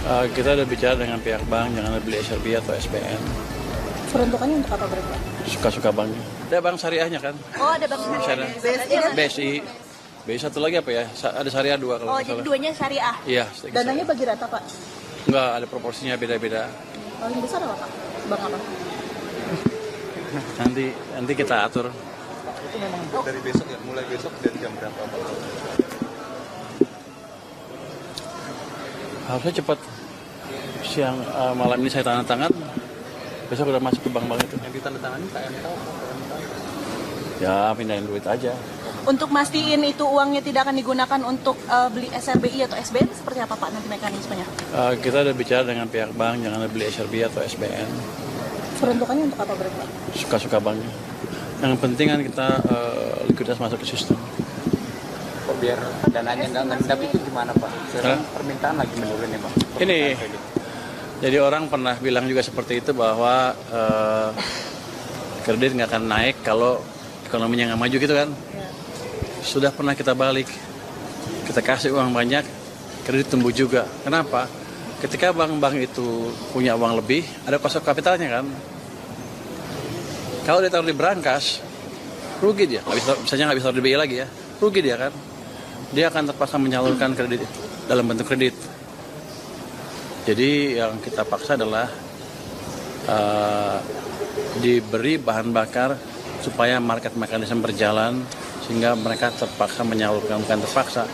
Kita udah bicara dengan pihak bank, jangan beli SRB atau SBN. Peruntukannya untuk apa berarti? Suka-suka banknya. Ada bank syariahnya kan? Oh, ada bank syariah. BSI kan? BSI. BSI satu lagi apa ya? Ada syariah 2 kalau Oh, nggak jadi salah. duanya syariah. Iya. Dananya bagi rata, Pak? Enggak, ada proporsinya beda-beda. Paling besar apa, Pak? Bank apa? Nanti kita atur. Itu memang dari besok ya, mulai besok dan jam berapa Pak? Harusnya cepat. Siang malam ini saya tanda tangan. Besok udah masuk ke bank-bank itu. Yang ditandatangani KMK apa? Ya, pindahin duit aja. Untuk mastiin itu uangnya tidak akan digunakan untuk beli SRBI atau SBN, seperti apa, Pak, nanti mekanismenya? Kita udah bicara dengan pihak bank, jangan beli SRB atau SBN. Peruntukannya untuk apa berarti, Pak? Suka-suka banknya. Yang penting kan kita likuiditas masuk ke sistem. Biar dananya nggak ngendap itu gimana Pak? Sekarang permintaan lagi menurun ya Pak? Ini, jadi orang pernah bilang juga seperti itu bahwa kredit nggak akan naik kalau ekonominya nggak maju gitu kan. Sudah pernah kita balik, kita kasih uang banyak, kredit tumbuh juga. Kenapa? Ketika bank-bank itu punya uang lebih, ada cost of kapitalnya kan. Kalau ditaruh di brankas, rugi dia. Misalnya nggak bisa taruh di BI lagi ya, rugi dia kan. Dia akan terpaksa menyalurkan kredit dalam bentuk kredit. Jadi yang kita paksa adalah diberi bahan bakar supaya market mekanisme berjalan sehingga mereka terpaksa menyalurkan, bukan terpaksa.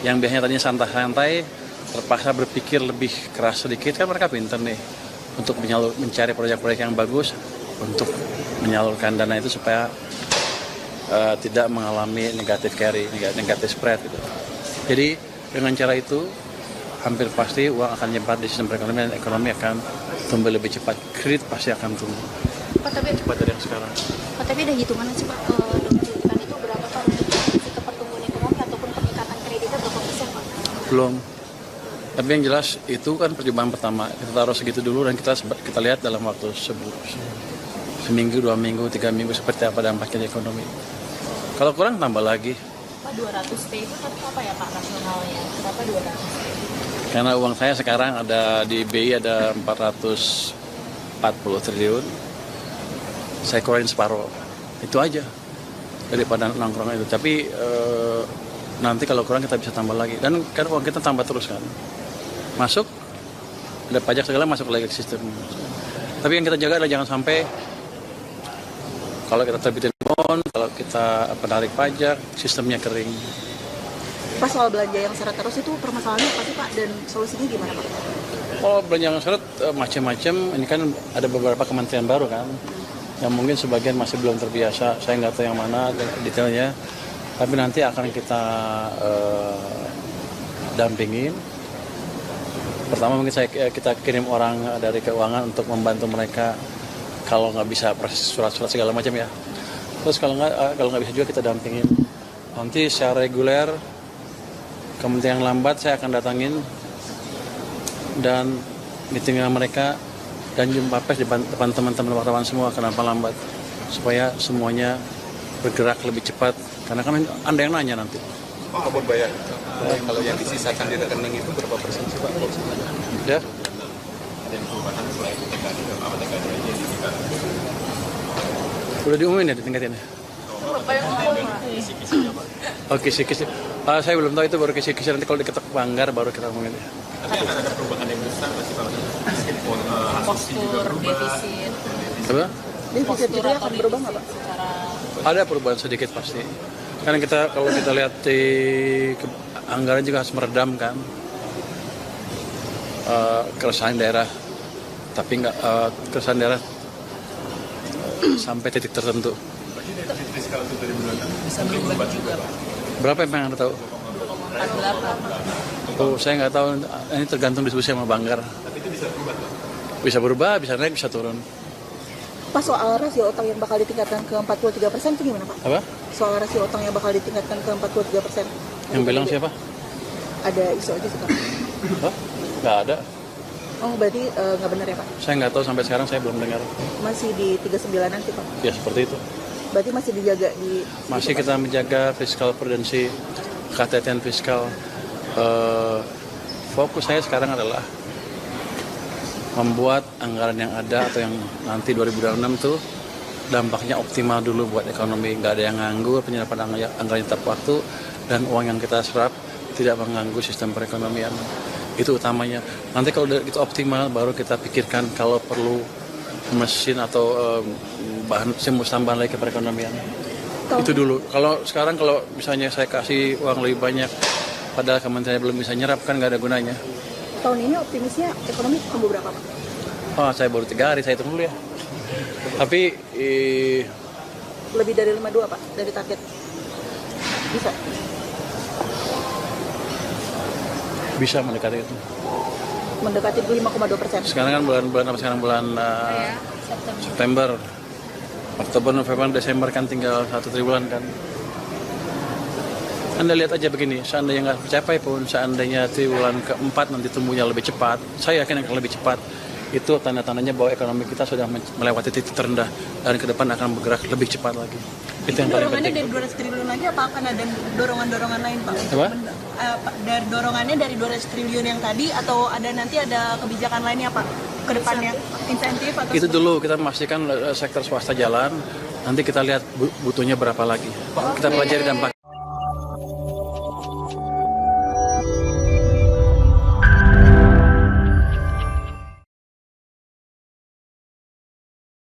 Yang biasanya tadinya santai-santai terpaksa berpikir lebih keras sedikit, kan mereka pintar nih untuk mencari proyek-proyek yang bagus untuk menyalurkan dana itu supaya tidak mengalami negatif carry, negatif spread gitu. Jadi dengan cara itu hampir pasti uang akan nyebar di sistem perekonomian dan ekonomi akan tumbuh lebih cepat. Kredit pasti akan tumbuh Pak, tapi cepat dari yang sekarang. Pak, tapi ada hitungannya sih, Pak, dengan itu berapa Pak untuk ke pertumbuhan ekonomi ataupun peningkatan kreditnya berapa persen, Pak? Belum. Tapi yang jelas itu kan percobaan pertama. Kita taruh segitu dulu dan kita lihat dalam waktu seminggu, 2 minggu, 3 minggu seperti apa dampaknya di ekonomi. Kalau kurang tambah lagi. Pak, 200 T itu apa ya, Pak, rasionalnya? Kenapa 200 T? Karena uang saya sekarang ada di BI ada 440 triliun. Saya kurangin separuh. Itu aja. Daripada nongkrong itu. Tapi nanti kalau kurang kita bisa tambah lagi. Dan kan uang kita tambah terus kan. Masuk, ada pajak segala masuk lagi ke sistem. Tapi yang kita jaga adalah jangan sampai kalau kita terbitin bond, kalau kita menarik pajak, sistemnya kering. Pas soal belanja yang seret terus itu permasalahannya apa sih, Pak? Dan solusinya gimana, Pak? Kalau belanja yang seret macam-macam, ini kan ada beberapa kementerian baru kan, yang mungkin sebagian masih belum terbiasa. Saya nggak tahu yang mana detailnya, tapi nanti akan kita dampingin. Pertama mungkin kita kirim orang dari keuangan untuk membantu mereka kalau nggak bisa proses surat-surat segala macam ya. Terus kalau nggak bisa juga kita dampingin. Nanti secara reguler, kementerian lambat saya akan datangin dan meeting dengan mereka dan jumpa pers di depan teman-teman wartawan semua kenapa lambat supaya semuanya bergerak lebih cepat karena kan ada yang nanya nanti. Pak, bayar. Kalau yang disisakan di rekening itu berapa persen sih Pak? Ya. Ada yang perubahan selain TKD apa TKD aja di kita? Udah diumumin ya ditingkatinnya? Oh, kisi-kisi. Saya belum tahu itu baru kisi-kisi, nanti kalau diketok Banggar baru kita ngomongin. Tapi akan ada perubahan yang besar pasti Pak. Postur, defisit. Apa? Defisit itu akan berubah nggak, Pak? Ada perubahan sedikit pasti. Karena kalau kita lihat di anggaran juga harus meredam kan keresahan daerah, tapi nggak keresahan daerah sampai titik tertentu. Fiskal itu dari bulan Bisa berubah juga, Pak. Berapa yang Anda tahu? 48. Oh, saya nggak tahu. Ini tergantung diskusi sama Banggar. Tapi itu bisa berubah Pak? Bisa berubah, bisa naik, bisa turun. Pak, soal rasio utang yang bakal ditingkatkan ke 43% itu gimana, Pak? Apa? Soal rasio utang yang bakal ditingkatkan ke 43%. Yang bilang siapa? Ada isu aja sih, Pak. Oh, nggak ada. Oh, berarti nggak benar ya, Pak? Saya nggak tahu sampai sekarang, saya belum dengar. Masih di 39 nanti, Pak? Ya seperti itu. Berarti masih dijaga di... Masih kita menjaga fiskal prudensi, kehati-hatian fiskal. Fokus saya sekarang adalah membuat anggaran yang ada atau yang nanti 2026 itu dampaknya optimal dulu buat ekonomi, nggak ada yang nganggur, penyerapan anggaran tepat waktu, dan uang yang kita serap tidak mengganggu sistem perekonomian. Itu utamanya. Nanti kalau itu optimal, baru kita pikirkan kalau perlu mesin atau bahan stimulus tambahan lagi ke perekonomian. Itu dulu. Kalau sekarang kalau misalnya saya kasih uang lebih banyak, padahal kementerian belum bisa nyerap, kan nggak ada gunanya. Tahun ini optimisnya ekonomi tumbuh berapa Pak? Oh, saya baru 3 hari, saya hitung dulu ya. Tapi Lebih dari 52 Pak, dari target? Bisa? bisa mendekati itu. Mendekati 5,2%. Sekarang kan bulan apa sekarang bulan September, Oktober, November, Desember kan tinggal 1 triwulan kan. Anda lihat aja begini, seandainya nggak tercapai pun, seandainya triwulan keempat nanti tumbuhnya lebih cepat, saya yakin akan lebih cepat. Itu tanda-tandanya bahwa ekonomi kita sudah melewati titik terendah dan ke depan akan bergerak lebih cepat lagi. Itu yang paling Dorongannya penting. dari 200 triliun lagi apa akan ada dorongan-dorongan lain Pak? Apa? Dari dorongannya dari 200 triliun yang tadi atau nanti ada kebijakan lainnya Pak ke depannya? Insentif atau Itu dulu kita memastikan sektor swasta jalan, nanti kita lihat butuhnya berapa lagi. Kita pelajari dampak.